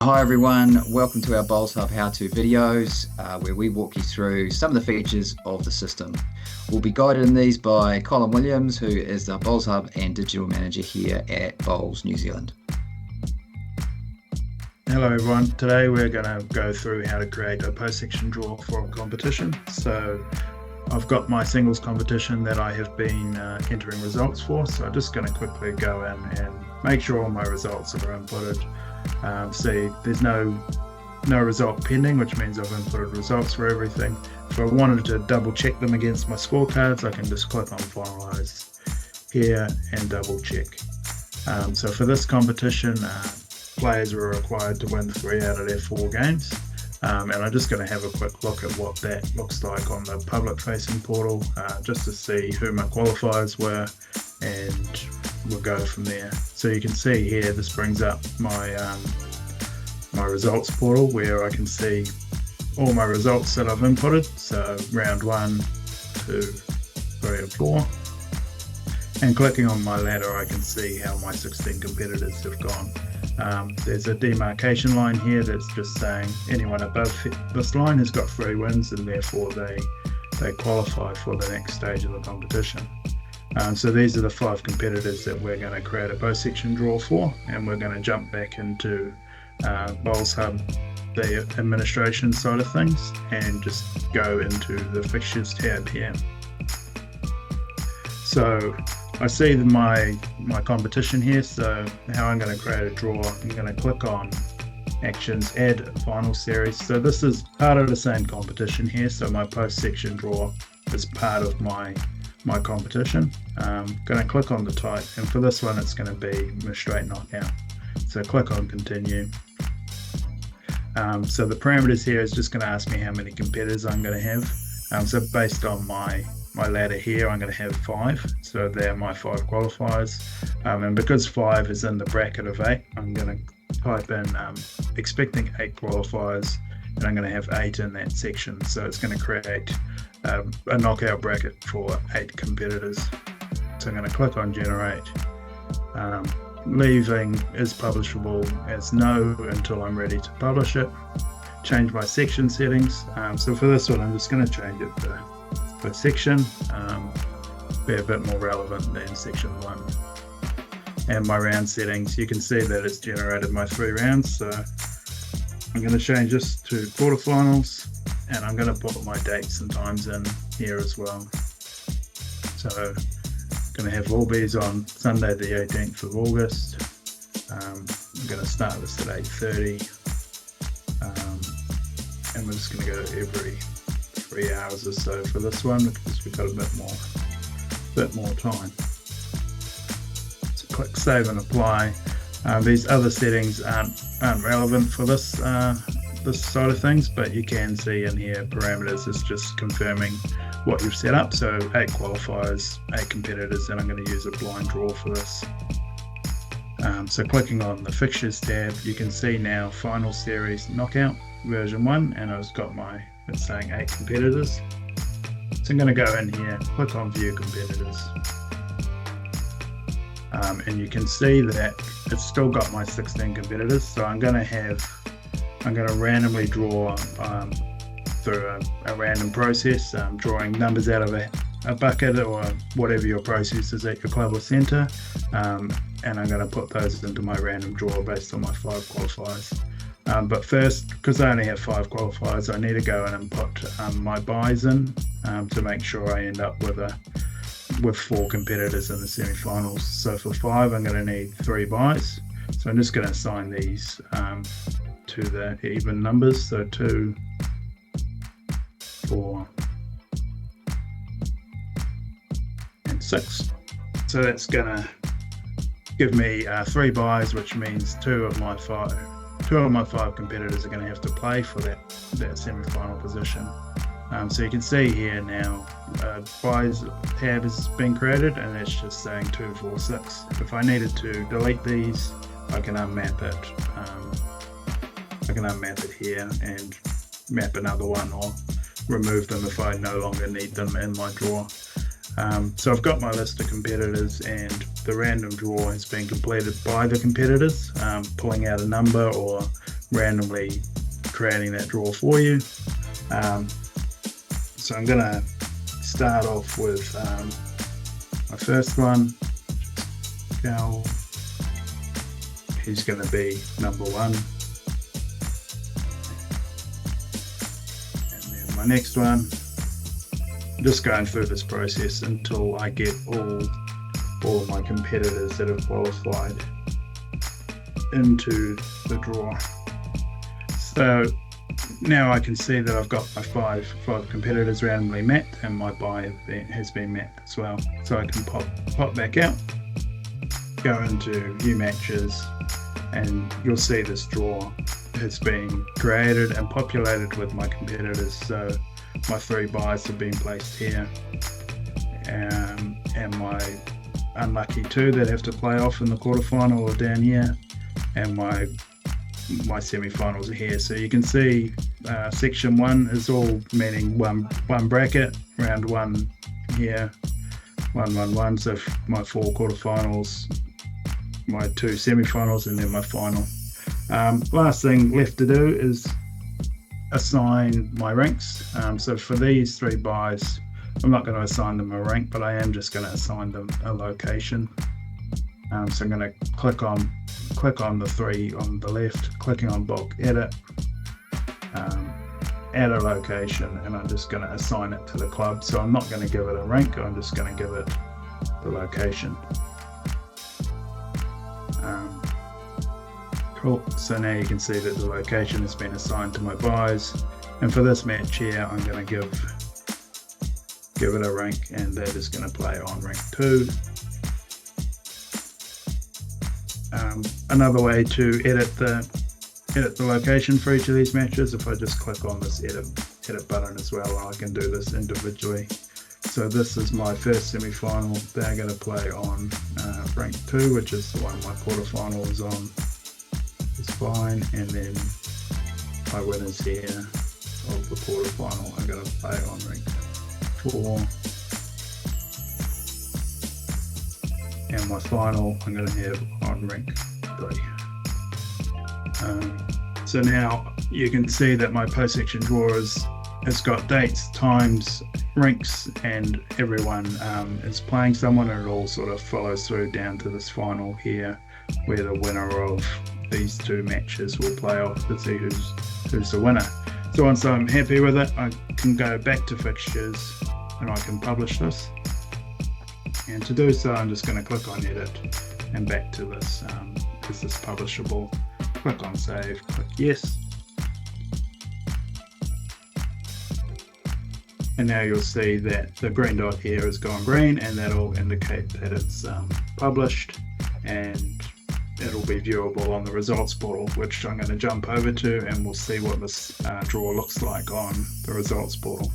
Hi everyone, welcome to our BowlsHub how-to videos where we walk you through some of the features of the system. We'll be guided in these by Colin Williams, who is the BowlsHub and Digital Manager here at Bowls New Zealand. Hello everyone, today we're going to go through how to create a post-section draw for a competition. So I've got my singles competition that I have been entering results for, so I'm just going to quickly go in and make sure all my results are inputted. See, there's no result pending, which means I've inputted results for everything. If I wanted to double check them against my scorecards, I can just click on finalize here and double check. So for this competition, players were required to win 3 out of their 4 games. And I'm just going to have a quick look at what that looks like on the public facing portal, just to see who my qualifiers were, and we'll go from there. So you can see here, this brings up my my results portal where I can see all my results that I've inputted. So round 1, 2, 3 and 4. And clicking on my ladder, I can see how my 16 competitors have gone. There's a demarcation line here that's just saying anyone above this line has got 3 wins, and therefore they qualify for the next stage of the competition. So these are the 5 competitors that we're going to create a post-section draw for, and we're going to jump back into BowlsHub, the administration side of things, and just go into the fixtures tab here. So I see my competition here, so how I'm going to create a draw, I'm going to click on Actions, Add Final Series. So this is part of the same competition here, so my post-section draw is part of my competition. I'm going to click on the type, and for this one it's going to be a straight knockout. So click on Continue. So the parameters here is just going to ask me how many competitors I'm going to have. So based on my ladder here, I'm going to have 5, so they're my 5 qualifiers, and because 5 is in the bracket of 8, I'm going to type in expecting 8 qualifiers, and I'm going to have 8 in that section, so it's going to create a knockout bracket for 8 competitors. So I'm going to click on Generate. Leaving is publishable as no until I'm ready to publish it. Change my section settings. So for this one, I'm just going to change it to section, be a bit more relevant than section 1. And my round settings, you can see that it's generated my 3 rounds, so I'm going to change this to quarterfinals, and I'm going to put my dates and times in here as well. So I'm going to have Allbees on Sunday the 18th of August. I'm going to start this at 8:30, and we're just going to go every 3 hours or so for this one because we've got a bit more time. So click Save and Apply. These other settings aren't relevant for this side of things, but you can see in here parameters is just confirming what you've set up. So 8 qualifiers, 8 competitors, and I'm going to use a blind draw for this. So clicking on the Fixtures tab, you can see now Final Series Knockout version 1, and it's saying 8 competitors. So I'm going to go in here, click on View Competitors, and you can see that it's still got my 16 competitors. So I'm going to randomly draw through a random process, drawing numbers out of a bucket or whatever your process is at your club or centre, and I'm going to put those into my random draw based on my 5 qualifiers. But first, because I only have 5 qualifiers, I need to go in and put my buys in to make sure I end up with 4 competitors in the semi-finals. So for 5, I'm going to need 3 buys. So I'm just going to assign these to the even numbers. So 2, 4, and 6. So that's going to give me 3 buys, which means 2 of my 5 competitors are going to have to play for that semi-final position. So you can see here now, buys tab has been created, and it's just saying 2, 4, 6. If I needed to delete these, I can unmap it. I can unmap it here and map another one, or remove them if I no longer need them in my draw. So I've got my list of competitors, and the random draw has been completed by the competitors, pulling out a number or randomly creating that draw for you. So I'm going to start off with my first one. Cal. He's going to be number 1. And then my next one, I'm just going through this process until I get all of my competitors that have qualified into the draw. So now I can see that I've got my five competitors randomly met, and my buy has been met as well. So I can pop back out, go into view matches, and you'll see this draw has been created and populated with my competitors. So my 3 buys have been placed here, and my unlucky 2 that have to play off in the quarterfinal are down here, and my semi-finals are here. So you can see section 1 is all meaning one bracket, round 1 here, 1, 1, 1. So my 4 quarterfinals, my 2 semi-finals, and then my final. Last thing left to do is assign my ranks. So for these 3 buys, I'm not going to assign them a rank, but I am just going to assign them a location. So I'm going to click on the 3 on the left, clicking on bulk edit, add a location, and I'm just going to assign it to the club. So I'm not going to give it a rank, I'm just going to give it the location. Cool. So now you can see that the location has been assigned to my buys, and for this match here I'm going to give it a rank, and that is going to play on rank 2. Another way to edit the location for each of these matches, if I just click on this edit button as well, I can do this individually. So this is my first semi-final. They're going to play on rank 2, which is the one my quarterfinal is on. It's fine, and then my winners here of the quarterfinal are going to play on rank 4, and my final I'm going to have on rank 3. So now you can see that my post-section draw has got dates, times, ranks, and everyone is playing someone, and it all sort of follows through down to this final here, where the winner of these 2 matches will play off to see who's the winner. So once I'm happy with it, I can go back to fixtures and I can publish this. And to do so, I'm just going to click on edit and back to this. Is this publishable? Click on save, click yes. And now you'll see that the green dot here has gone green, and that'll indicate that it's published, and it'll be viewable on the results portal, which I'm going to jump over to, and we'll see what this draw looks like on the results portal.